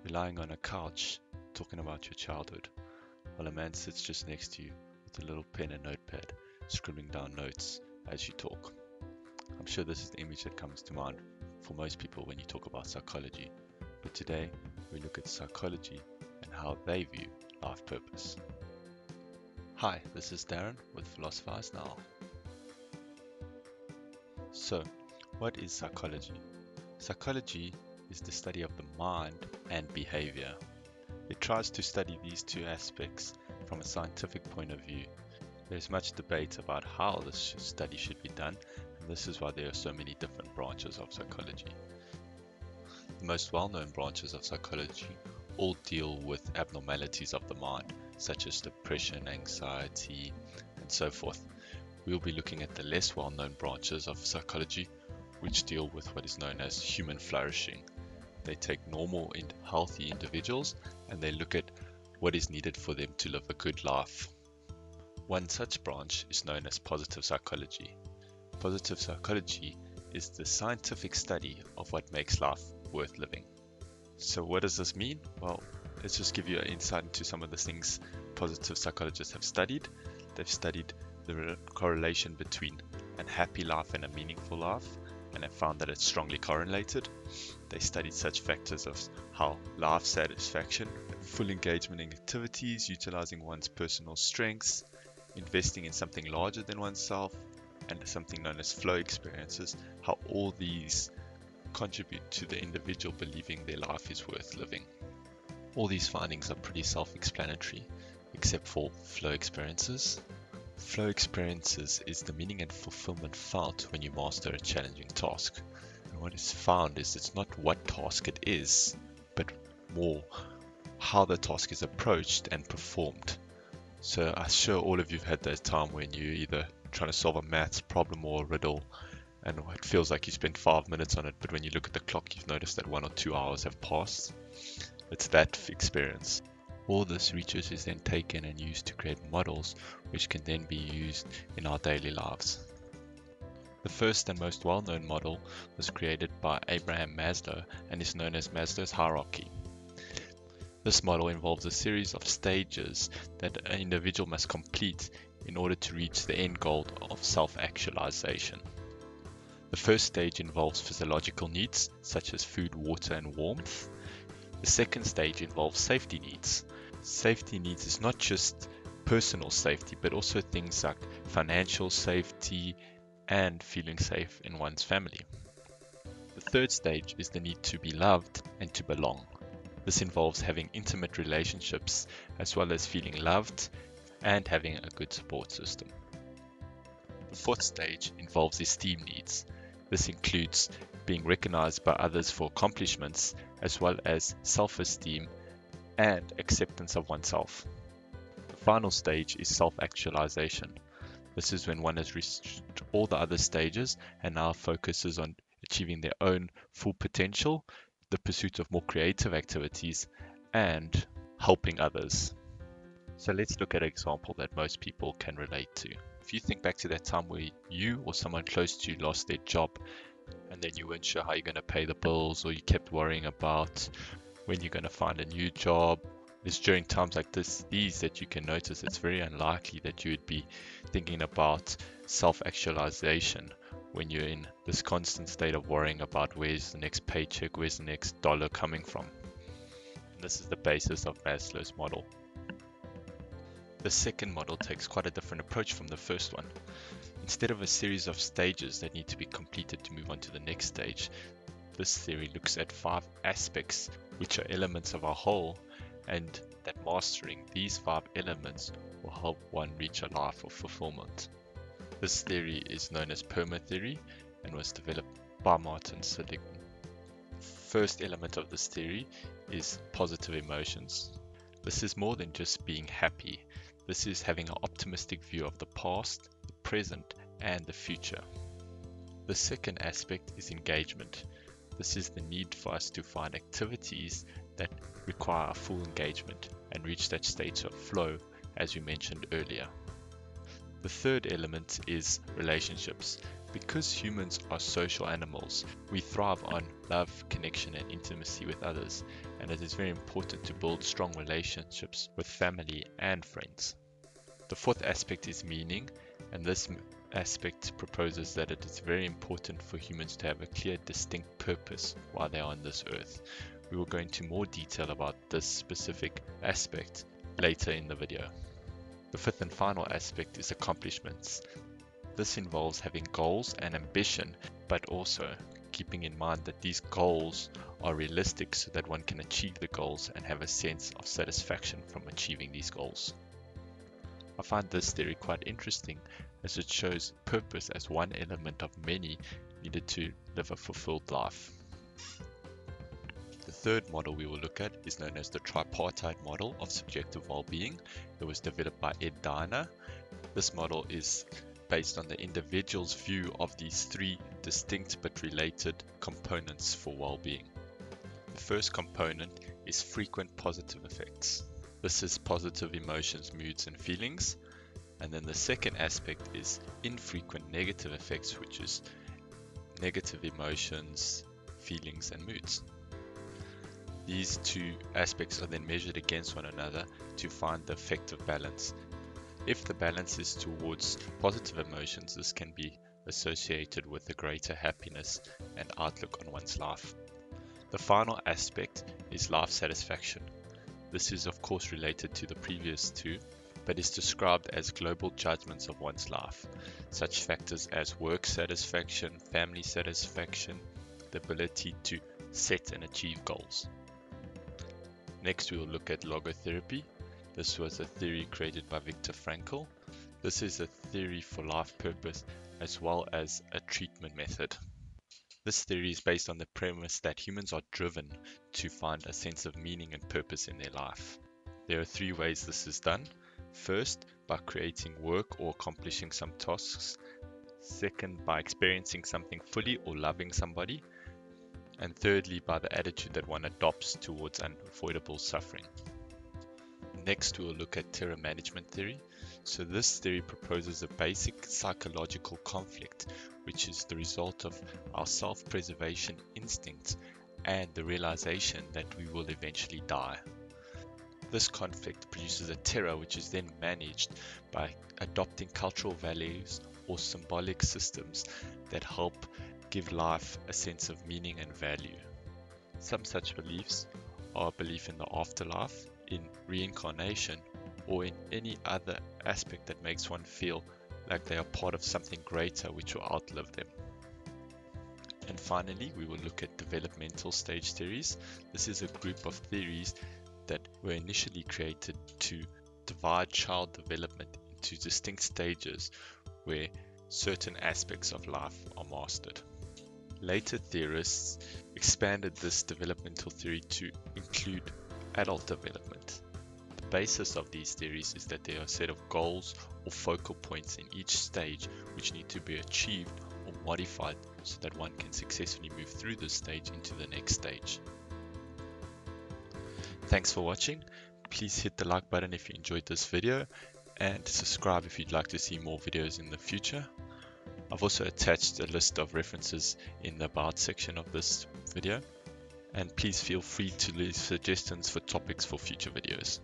lying on a couch talking about your childhood, while a man sits just next to you with a little pen and notepad, scribbling down notes as you talk. I'm sure this is the image that comes to mind for most people when you talk about psychology, but today we look at psychology and how they view life purpose. Hi, this is Darren with Philosophize Now. So, what is psychology? Psychology is the study of the mind and behavior. It tries to study these two aspects from a scientific point of view. There's much debate about how this study should be done, and this is why there are so many different branches of psychology. The most well-known branches of psychology all deal with abnormalities of the mind, such as depression, anxiety, and so forth. We'll be looking at the less well-known branches of psychology, which deal with what is known as human flourishing. They take normal and healthy individuals and they look at what is needed for them to live a good life. One such branch is known as positive psychology. Positive psychology is the scientific study of what makes life worth living. So what does this mean? Well, let's just give you an insight into some of the things positive psychologists have studied. They've studied the correlation between a happy life and a meaningful life, and have found that it's strongly correlated. They studied such factors as how life satisfaction, full engagement in activities, utilizing one's personal strengths, investing in something larger than oneself, and something known as flow experiences, how all these contribute to the individual believing their life is worth living. All these findings are pretty self-explanatory, except for flow experiences. Flow experiences is the meaning and fulfillment felt when you master a challenging task. And what is found is it's not what task it is, but more how the task is approached and performed. So I'm sure all of you have had that time when you're either trying to solve a maths problem or a riddle, and it feels like you spent 5 minutes on it, but when you look at the clock, you've noticed that 1 or 2 hours have passed. It's that experience. All this research is then taken and used to create models which can then be used in our daily lives. The first and most well-known model was created by Abraham Maslow and is known as Maslow's Hierarchy. This model involves a series of stages that an individual must complete in order to reach the end goal of self-actualization. The first stage involves physiological needs such as food, water, and warmth. The second stage involves safety needs. Safety needs is not just personal safety, but also things like financial safety and feeling safe in one's family. The third stage is the need to be loved and to belong. This involves having intimate relationships as well as feeling loved and having a good support system. The fourth stage involves esteem needs. This includes being recognized by others for accomplishments as well as self-esteem and acceptance of oneself. The final stage is self-actualization. This is when one has reached all the other stages and now focuses on achieving their own full potential, the pursuit of more creative activities, and helping others. So let's look at an example that most people can relate to. If you think back to that time where you or someone close to you lost their job, and then you weren't sure how you're going to pay the bills, or you kept worrying about when you're going to find a new job. It's during times like these that you can notice it's very unlikely that you would be thinking about self-actualization when you're in this constant state of worrying about where's the next paycheck, where's the next dollar coming from. And this is the basis of Maslow's model. The second model takes quite a different approach from the first one. Instead of a series of stages that need to be completed to move on to the next stage, this theory looks at 5 aspects which are elements of our whole, and that mastering these 5 elements will help one reach a life of fulfillment. This theory is known as Perma Theory and was developed by Martin Seligman. First element of this theory is positive emotions. This is more than just being happy. This is having an optimistic view of the past, the present, and the future. The second aspect is engagement. This is the need for us to find activities that require full engagement and reach that state of flow, as we mentioned earlier. The third element is relationships. Because humans are social animals, we thrive on love, connection, and intimacy with others, and it is very important to build strong relationships with family and friends. The fourth aspect is meaning, and this aspect proposes that it is very important for humans to have a clear, distinct purpose while they are on this earth. We will go into more detail about this specific aspect later in the video. The fifth and final aspect is accomplishments. This involves having goals and ambition, but also keeping in mind that these goals are realistic so that one can achieve the goals and have a sense of satisfaction from achieving these goals. I find this theory quite interesting as it shows purpose as one element of many needed to live a fulfilled life. The third model we will look at is known as the tripartite model of subjective well-being. It was developed by Ed Diner. This model is based on the individual's view of these three distinct but related components for well-being. The first component is frequent positive effects. This is positive emotions, moods, and feelings. And then the second aspect is infrequent negative effects, which is negative emotions, feelings, and moods. These two aspects are then measured against one another to find the effective balance. If the balance is towards positive emotions, this can be associated with a greater happiness and outlook on one's life. The final aspect is life satisfaction. This is of course related to the previous two, but is described as global judgments of one's life, such factors as work satisfaction, family satisfaction, the ability to set and achieve goals. Next we will look at logotherapy. This was a theory created by Viktor Frankl. This is a theory for life purpose as well as a treatment method. This theory is based on the premise that humans are driven to find a sense of meaning and purpose in their life. There are three ways this is done. First, by creating work or accomplishing some tasks. Second, by experiencing something fully or loving somebody. And thirdly, by the attitude that one adopts towards unavoidable suffering. Next, we will look at terror management theory. So this theory proposes a basic psychological conflict, which is the result of our self-preservation instincts and the realization that we will eventually die. This conflict produces a terror which is then managed by adopting cultural values or symbolic systems that help give life a sense of meaning and value. Some such beliefs are belief in the afterlife, in reincarnation, or in any other aspect that makes one feel like they are part of something greater which will outlive them. And finally, we will look at developmental stage theories. This is a group of theories that were initially created to divide child development into distinct stages where certain aspects of life are mastered. Later theorists expanded this developmental theory to include adult development. The basis of these theories is that there are a set of goals or focal points in each stage which need to be achieved or modified so that one can successfully move through this stage into the next stage. Thanks for watching. Please hit the like button if you enjoyed this video and subscribe if you'd like to see more videos in the future. I've also attached a list of references in the About section of this video, and please feel free to leave suggestions for topics for future videos.